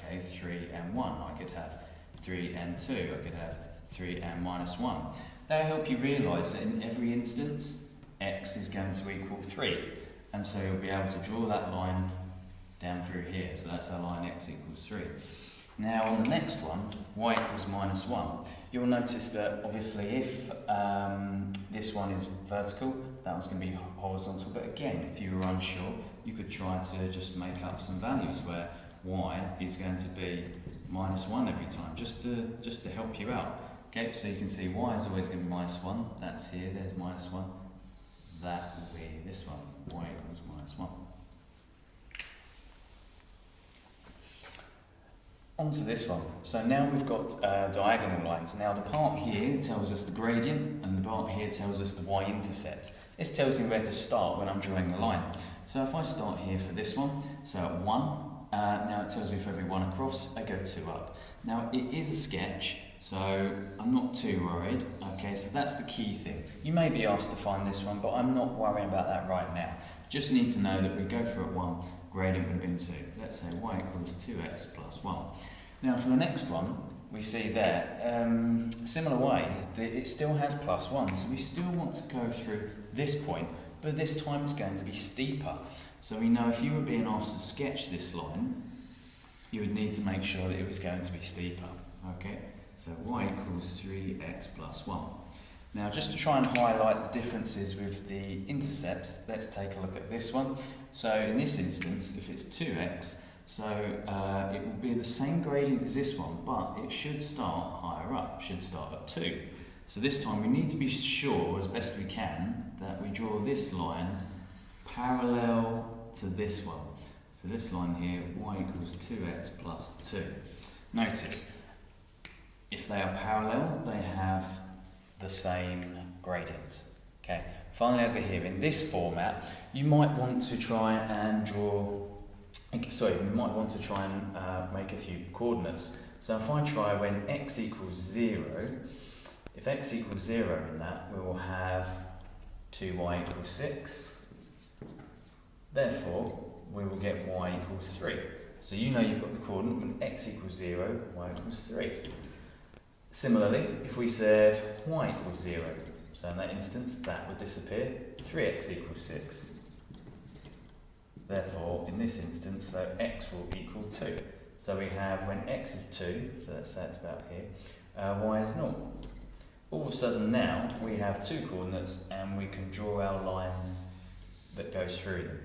okay, 3 and 1. I could have 3 and 2. I could have 3 and minus 1. That'll help you realise that in every instance, x is going to equal 3. And so you'll be able to draw that line down through here. So that's our line x equals 3. Now on the next one, y equals minus 1, you'll notice that obviously if this one is vertical, that one's going to be horizontal. But again, if you were unsure, you could try to just make up some values where y is going to be minus 1 every time, just to help you out. Okay, so you can see y is always going to be minus 1. That's here, there's minus 1. That will be this one, y equals minus 1. On to this one. So now we've got diagonal lines. Now the part here tells us the gradient and the part here tells us the y-intercept. This tells me where to start when I'm drawing the line. So if I start here for this one, so at 1, now it tells me for every 1 across, I go 2 up. Now it is a sketch, so I'm not too worried. Okay, so that's the key thing. You may be asked to find this one, but I'm not worrying about that right now. Just need to know that we go for at 1, gradient would have been 2. Let's say y equals 2x plus 1. Now for the next one, we see there, similar way, it still has plus 1, so we still want to go through this point, but this time it's going to be steeper. So we know if you were being asked to sketch this line, you would need to make sure that it was going to be steeper. Okay, so y equals 3x plus 1. Now just to try and highlight the differences with the intercepts, let's take a look at this one. So in this instance, if it's 2x, so it will be the same gradient as this one, but it should start higher up, should start at 2. So this time we need to be sure, as best we can, that we draw this line parallel to this one. So this line here, y equals 2x plus 2. Notice, if they are parallel, they have the same gradient. Okay. Finally over here, in this format, you might want to try and make a few coordinates. So if I try when x equals 0, if x equals 0 in that, we will have 2y equals 6. Therefore, we will get y equals 3. So you know you've got the coordinate when x equals 0, y equals 3. Similarly, if we said y equals 0, so in that instance, that would disappear, 3x equals 6. Therefore, in this instance, so x will equal 2. So we have when x is 2, so let's say it's about here, y is 0. All of a sudden now, we have two coordinates and we can draw our line that goes through them.